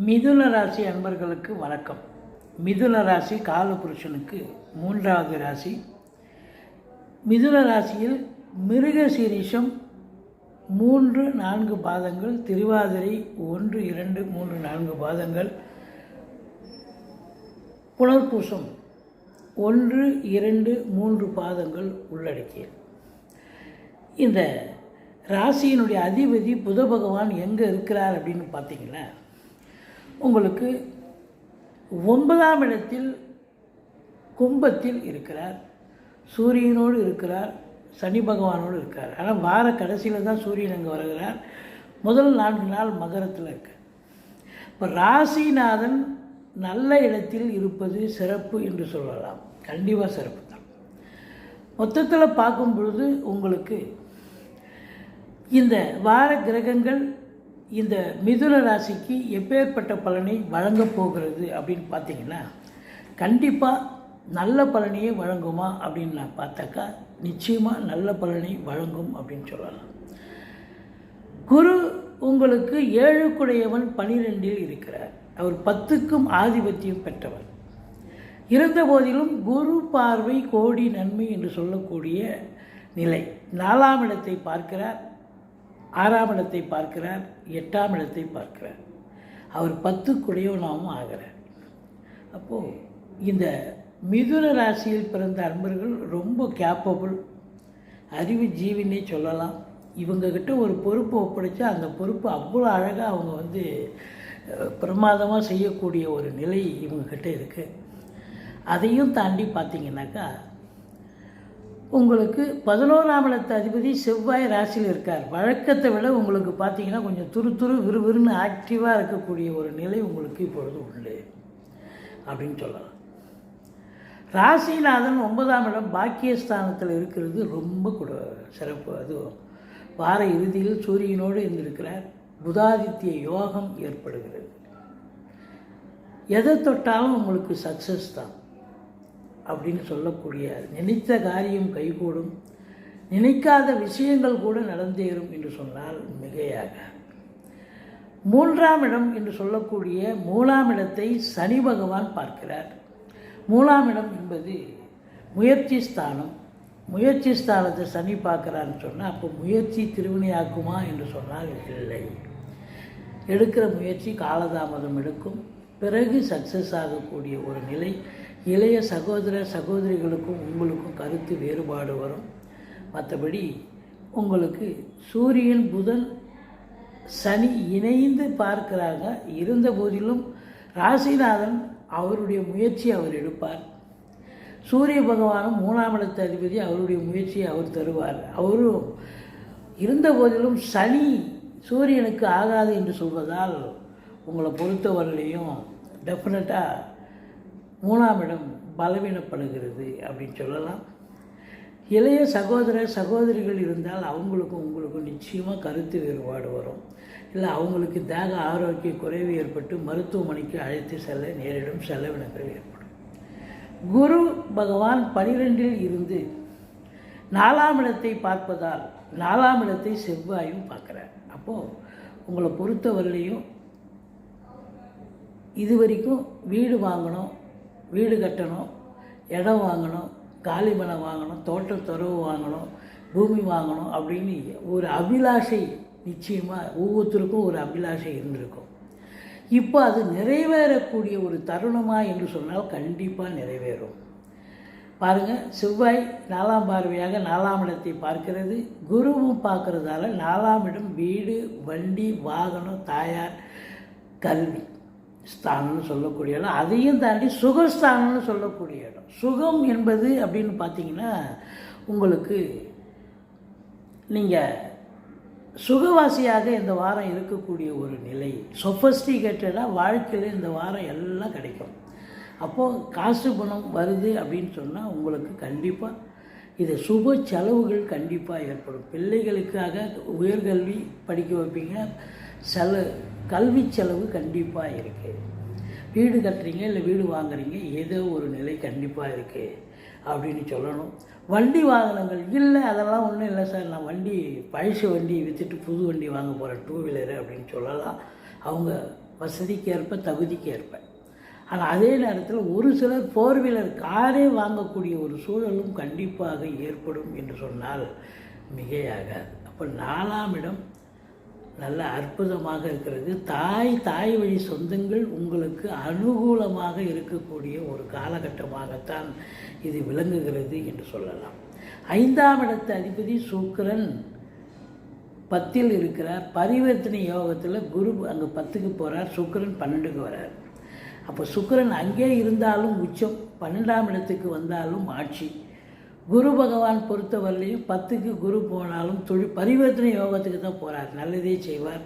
மிதுன ராசி அன்பர்களுக்கு வணக்கம். மிதுன ராசி காலபுருஷனுக்கு 3வது ராசி. மிதுன ராசியில் மிருகசீரிஷம் 3-4 பாதங்கள், திருவாதிரை 1-2-3-4 பாதங்கள், புனர்பூசம் 1-2-3 பாதங்கள் உள்ளடக்கியது. இந்த ராசியினுடைய அதிபதி புத பகவான் எங்கே இருக்கிறார் அப்படின்னு பார்த்தீங்கன்னா, உங்களுக்கு 9ஆம் இடத்தில் கும்பத்தில் இருக்கிறார், சூரியனோடு இருக்கிறார், சனி பகவானோடு இருக்கிறார். ஆனால் வார கடைசியில் தான் சூரியன் அங்கே வருகிறார். முதல் 4 நாள் மகரத்தில் இருக்க. இப்போ ராசிநாதன் நல்ல இடத்தில் இருப்பது சிறப்பு என்று சொல்லலாம். கண்டிப்பாக சிறப்பு தான். மொத்தத்தில் பார்க்கும் பொழுது உங்களுக்கு இந்த வார கிரகங்கள் இந்த மிதுன ராசிக்கு எப்பேற்பட்ட பலனை வழங்கப் போகிறது அப்படின்னு பார்த்தீங்கன்னா, கண்டிப்பாக நல்ல பலனையே வழங்குமா அப்படின்னு நான் பார்த்தாக்கா நிச்சயமாக நல்ல பலனை வழங்கும் அப்படின்னு சொல்லலாம். குரு உங்களுக்கு 7க்குடையவன் 12இல் இருக்கிறார். அவர் 10க்கும் ஆதிபத்தியம் பெற்றவர். இருந்த போதிலும் குரு பார்வை கோடி நன்மை என்று சொல்லக்கூடிய நிலை. 4ஆம் இடத்தை பார்க்கிறார், 6ஆம் இடத்தை பார்க்கிறார், 8ஆம் இடத்தை பார்க்கிறார். அவர் 10க்குடையவனாகவும் ஆகிறார். அப்போது இந்த மிதுன ராசியில் பிறந்த அன்பர்கள் ரொம்ப கேப்பபிள், அறிவு ஜீவினே சொல்லலாம். இவங்கக்கிட்ட ஒரு பொறுப்பை ஒப்படைச்சா அந்த பொறுப்பு அவ்வளோ அழகாக அவங்க பிரமாதமாக செய்யக்கூடிய ஒரு நிலை இவங்கக்கிட்ட இருக்குது. அதையும் தாண்டி பார்த்திங்கனாக்கா, உங்களுக்கு 11ஆம் இடத்து அதிபதி செவ்வாய் ராசியில் இருக்கார். வழக்கத்தை விட உங்களுக்கு பார்த்திங்கன்னா கொஞ்சம் துரு விறுவிறுன்னு ஆக்டிவாக இருக்கக்கூடிய ஒரு நிலை உங்களுக்கு இப்பொழுது உண்டு அப்படின்னு சொல்லலாம். ராசிநாதன் 9ஆம் இடம் பாக்கியஸ்தானத்தில் இருக்கிறது ரொம்ப சிறப்பு. அதுவும் வார இறுதியில் சூரியனோடு இருந்திருக்கிறார். புதாதித்ய யோகம் ஏற்படுகிறது. எதை தொட்டாலும் உங்களுக்கு சக்ஸஸ் தான் அப்படின்னு சொல்லக்கூடிய, நினைத்த காரியம் கைகூடும், நினைக்காத விஷயங்கள் கூட நடந்தேறும் என்று சொன்னால் மிகையாக. 3ஆம் இடம் என்று சொல்லக்கூடிய 3ஆம் இடத்தை சனி பகவான் பார்க்கிறார். 3ஆம் இடம் என்பது முயற்சி ஸ்தானம். முயற்சி ஸ்தானத்தை சனி பார்க்குறான்னு சொன்னால், அப்போ முயற்சி திருவினையாக்குமா என்று சொன்னால் இல்லை. எடுக்கிற முயற்சி காலதாமதம் எடுக்கும், பிறகு சக்ஸஸ் ஆகக்கூடிய ஒரு நிலை. இளைய சகோதரிகளுக்கும் உங்களுக்கும் கருத்து வேறுபாடு வரும். மற்றபடி உங்களுக்கு சூரியன் புதன் சனி இணைந்து பார்க்கிறாங்க. இருந்த போதிலும் ராசிநாதன் அவருடைய முயற்சி அவர் எடுப்பார். சூரிய பகவானும் 3ஆம் இடத்து அதிபதி, அவருடைய முயற்சியை அவர் தருவார். அவரும் இருந்த போதிலும் சனி சூரியனுக்கு ஆகாது என்று சொல்வதால் உங்களை பொறுத்தவரையிலையும் டெஃபினட்டாக 3ஆம் இடம் பலவீனப்படுகிறது அப்படின்னு சொல்லலாம். இளைய சகோதரிகள் இருந்தால் அவங்களுக்கும் உங்களுக்கும் நிச்சயமாக கருத்து வேறுபாடு வரும். இல்லை அவங்களுக்கு தேக ஆரோக்கிய குறைவு ஏற்பட்டு மருத்துவமனைக்கு அழைத்து செல்ல நேரிடும், செலவினங்கள் ஏற்படும். குரு பகவான் 12இல் இருந்து 4ஆம் இடத்தை பார்ப்பதால் 4ஆம் இடத்தை செவ்வாயும் பார்க்குறார். அப்போது உங்களை பொறுத்தவரையிலையும் இது வரைக்கும் வீடு வாங்கணும், வீடு கட்டணும், இடம் வாங்கணும், காலிமனை வாங்கணும், தோட்டத்துறவு வாங்கணும், பூமி வாங்கணும் அப்படின்னு ஒரு அபிலாஷை நிச்சயமாக ஒவ்வொருத்தருக்கும் ஒரு அபிலாஷை இருந்திருக்கும். இப்போ அது நிறைவேறக்கூடிய ஒரு தருணமா என்று சொன்னால் கண்டிப்பாக நிறைவேறும். பாருங்கள், செவ்வாய் 4ஆம் பார்வையாக 4ஆம் இடத்தை பார்க்கிறது. குருவும் பார்க்கறதால 4ஆம் இடம் வீடு, வண்டி, வாகனம், தாயார், கல்வி ஸ்தானம்னு சொல்லக்கூடிய இடம். அதையும் தாண்டி சுகஸ்தானம்னு சொல்லக்கூடிய இடம். சுகம் என்பது அப்படின்னு பார்த்தீங்கன்னா, உங்களுக்கு நீங்கள் சுகவாசியாக இந்த வாரம் இருக்கக்கூடிய ஒரு நிலை. சொஃபஸ்டிகேட்டடாக வாழ்க்கையில் இந்த வாரம் எல்லாம் கிடைக்கும். அப்போது காசு பணம் வருது அப்படின்னு சொன்னால் உங்களுக்கு கண்டிப்பாக இது சுப செலவுகள் கண்டிப்பாக ஏற்படும். பிள்ளைகளுக்காக உயர்கல்வி படிக்க வைப்பீங்க, கல்வி செலவு கண்டிப்பாக இருக்குது. வீடு கட்டுறீங்க, இல்லை வீடு வாங்குறீங்க, ஏதோ ஒரு நிலை கண்டிப்பாக இருக்குது அப்படின்னு சொல்லணும். வண்டி வாகனங்கள் இல்லை, அதெல்லாம் ஒன்றும் இல்லை சார், நான் பழசு வண்டி விற்றுட்டு புது வண்டி வாங்க போகிறேன், 2 வீலரு அப்படின்னு சொல்லலாம். அவங்க வசதிக்கேற்ப தகுதிக்கேற்ப. ஆனால் அதே நேரத்தில் ஒரு சிலர் 4 வீலர் காரே வாங்கக்கூடிய ஒரு சூழலும் கண்டிப்பாக ஏற்படும் என்று சொன்னால் மிகையாகாது. அப்போ 4ஆம் இடம் நல்ல அற்புதமாக இருக்கிறது. தாய் வழி சொந்தங்கள் உங்களுக்கு அனுகூலமாக இருக்கக்கூடிய ஒரு காலகட்டமாகத்தான் இது விளங்குகிறது என்று சொல்லலாம். 5ஆம் இடத்து அதிபதி சுக்கிரன் 10ல் இருக்கிறார். பரிவர்த்தனை யோகத்தில் குரு அங்கே 10க்கு போகிறார், சுக்கிரன் 12க்கு வரார். அப்போ சுக்கிரன் அங்கே இருந்தாலும் உச்சம், 12ஆம் இடத்துக்கு வந்தாலும் ஆட்சி. குரு பகவான் பொறுத்தவரையிலையும் 10க்கு குரு போனாலும் பரிவர்த்தனை யோகத்துக்கு தான் போகிறார், நல்லதே செய்வார்.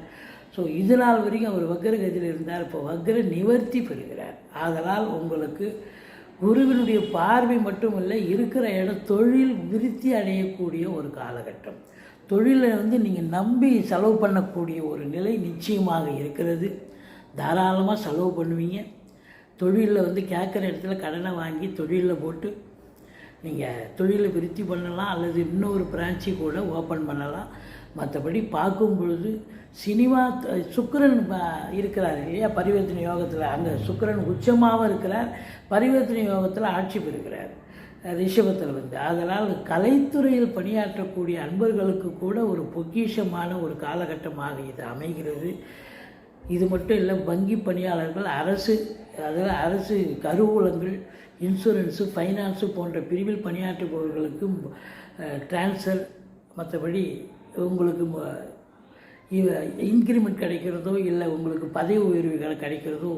ஸோ இது நாள் வரைக்கும் அவர் வக்ரகதியில் இருந்தார், இப்போ வக்ர நிவர்த்தி பெறுகிறார். ஆதலால் உங்களுக்கு குருவினுடைய பார்வை மட்டுமல்ல, இருக்கிற இடம் தொழில் விருத்தி அடையக்கூடிய ஒரு காலகட்டம். தொழிலை நீங்கள் நம்பி செலவு பண்ணக்கூடிய ஒரு நிலை நிச்சயமாக இருக்கிறது. தாராளமாக செலவு பண்ணுவீங்க. தொழிலில் கேட்குற இடத்துல கடனை வாங்கி தொழிலில் போட்டு நீங்கள் தொழிலை விருத்தி பண்ணலாம், அல்லது இன்னொரு பிரான்ச்சு கூட ஓப்பன் பண்ணலாம். மற்றபடி பார்க்கும் பொழுது சினிமா சுக்கிரன் இருக்கிறார் இல்லையா பரிவர்த்தனை யோகத்தில், அங்கே சுக்கிரன் உச்சமாக இருக்கிறார், பரிவர்த்தனை யோகத்தில் ஆட்சி பெறுகிறார் ரிஷபத்தில் அதனால் கலைத்துறையில் பணியாற்றக்கூடிய அன்பர்களுக்கு கூட ஒரு பொக்கிஷமான ஒரு காலகட்டமாக இது அமைகிறது. இது மட்டும் இல்லை, வங்கி பணியாளர்கள், அரசு கருவூலங்கள், இன்சூரன்ஸு, ஃபைனான்ஸு போன்ற பிரிவில் பணியாற்றுபவர்களுக்கு டிரான்ஸ்ஃபர், மற்றபடி உங்களுக்கு இன்க்ரிமெண்ட் கிடைக்கிறதோ இல்லை உங்களுக்கு பதவி உயர்வுகள் கிடைக்கிறதோ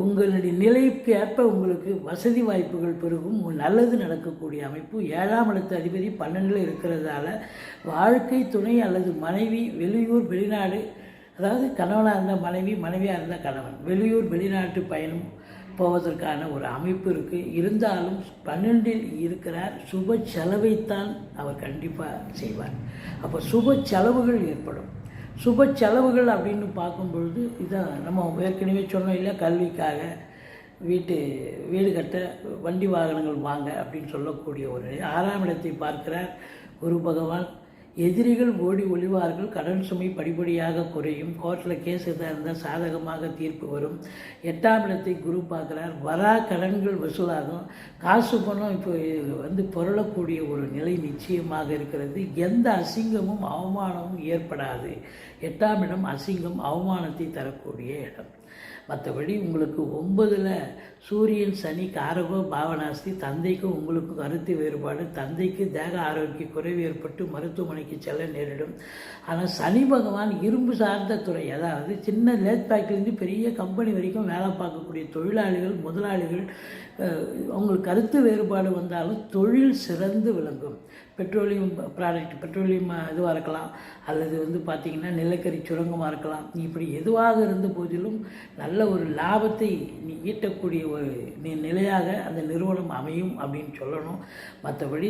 உங்களுடைய நிலைக்கு ஏற்ப உங்களுக்கு வசதி வாய்ப்புகள் பெருகும், நல்லது நடக்கக்கூடிய அமைப்பு. 7ஆம் இடத்து அதிபதி 12ல் இருக்கிறதால வாழ்க்கை துணை அல்லது மனைவி வெளியூர் வெளிநாடு, அதாவது கணவனாக இருந்தால் மனைவி, மனைவியாக இருந்தால் கணவன், வெளியூர் வெளிநாட்டு பயணம் போவதற்கான ஒரு அமைப்பு இருக்குது. இருந்தாலும் 12ல் இருக்கிறார், சுப செலவைத்தான் அவர் கண்டிப்பாக செய்வார். அப்போ சுப செலவுகள் ஏற்படும். சுப செலவுகள் அப்படின்னு பார்க்கும் பொழுது இதான் நம்ம ஏற்கனவே சொன்னோம் இல்லை, கல்விக்காக, வீடு கட்ட, வண்டி வாகனங்கள் வாங்க அப்படின்னு சொல்லக்கூடிய ஒரு 6ஆம் இடத்தை பார்க்கிறார் குரு பகவான். எதிரிகள் ஓடி ஒளிவார்கள், கடன் சுமை படிப்படியாக குறையும், கோர்ட்டில் கேஸ் எதாக இருந்தால் சாதகமாக தீர்ப்பு வரும். 8ஆம் இடத்தை குரு பார்க்குறார், வரா கடன்கள் வசூலாகும், காசு பணம் இப்போ புரளக்கூடிய ஒரு நிலை நிச்சயமாக இருக்கிறது. எந்த அசிங்கமும் அவமானமும் ஏற்படாது. 8ஆம் இடம் அசிங்கம் அவமானத்தை தரக்கூடிய இடம். மற்றபடி உங்களுக்கு 9ல் சூரியன் சனி காரகோ பாவனாஸ்தி, தந்தைக்கும் உங்களுக்கும் கருத்து வேறுபாடு, தந்தைக்கு தேக ஆரோக்கிய குறைவு ஏற்பட்டு மருத்துவமனைக்கு செல்ல நேரிடும். ஆனால் சனி பகவான் இரும்பு சார்ந்த துறை, அதாவது சின்ன லேத் ஃபேக்ட்ரிலேருந்து பெரிய கம்பெனி வரைக்கும் வேலை பார்க்கக்கூடிய தொழிலாளிகள், முதலாளிகள், அவங்களுக்கு கருத்து வேறுபாடு வந்தாலும் தொழில் சிறந்து விளங்கும். பெட்ரோலியம் இதுவாக இருக்கலாம், அல்லது பார்த்திங்கன்னா நிலக்கரி சுரங்கமாக இருக்கலாம். இப்படி எதுவாக இருந்த போதிலும் நல்ல ஒரு லாபத்தை ஈட்டக்கூடிய ஒரு நிலையாக அந்த நிறுவனம் அமையும் அப்படின்னு சொல்லணும். மற்றபடி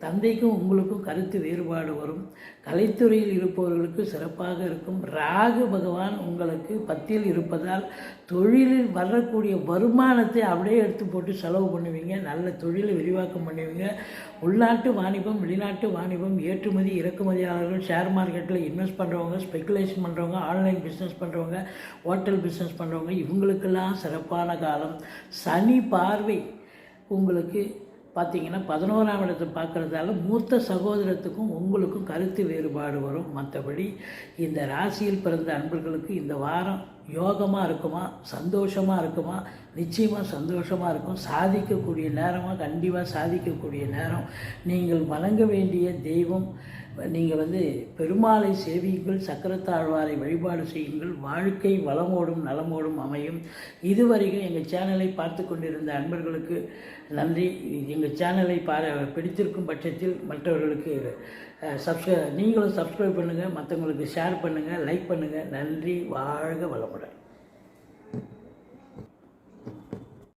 தந்தைக்கும் உங்களுக்கும் கருத்து வேறுபாடு வரும். கலைத்துறையில் இருப்பவர்களுக்கு சிறப்பாக இருக்கும். ராகு பகவான் உங்களுக்கு 10ல் இருப்பதால் தொழிலில் வரக்கூடிய வருமானத்தை அப்படியே எடுத்து போட்டு செலவு பண்ணுவீங்க. நல்ல தொழிலை விரிவாக்கம் பண்ணுவீங்க. உள்நாட்டு வாணிபம், வெளிநாட்டு வாணிபம், ஏற்றுமதி இறக்குமதியாளர்கள், ஷேர் மார்க்கெட்டில் இன்வெஸ்ட் பண்ணுறவங்க, ஸ்பெக்குலேஷன் பண்ணுறவங்க, ஆன்லைன் பிஸ்னஸ் பண்ணுறவங்க, ஹோட்டல் பிஸ்னஸ் பண்ணுறவங்க, இவங்களுக்கெல்லாம் சிறப்பான காலம். சனி பார்வை உங்களுக்கு பார்த்திங்கன்னா 11ஆம் இடத்தை பார்க்குறதால மூத்த சகோதரத்துக்கும் உங்களுக்கும் கருத்து வேறுபாடு வரும். மற்றபடி இந்த ராசியில் பிறந்த அன்பர்களுக்கு இந்த வாரம் யோகமாக இருக்குமா, சந்தோஷமாக இருக்குமா? நிச்சயமாக சந்தோஷமாக இருக்கும். சாதிக்கக்கூடிய நேரமாக, கண்டிப்பாக சாதிக்கக்கூடிய நேரம். நீங்கள் வணங்க வேண்டிய தெய்வம், நீங்கள் பெருமாளை சேவியுங்கள், சக்கரத்தாழ்வாரை வழிபாடு செய்யுங்கள். வாழ்க்கை வளமோடும் நலமோடும் அமையும். இதுவரைக்கும் எங்கள் சேனலை பார்த்து கொண்டிருந்த அன்பர்களுக்கு நன்றி. எங்கள் சேனலை பிடித்திருக்கும் பட்சத்தில் மற்றவர்களுக்கு நீங்களும் சப்ஸ்கிரைப் பண்ணுங்கள், மற்றவங்களுக்கு ஷேர் பண்ணுங்கள், லைக் பண்ணுங்கள். நன்றி. வாழ்க வளமுடன்.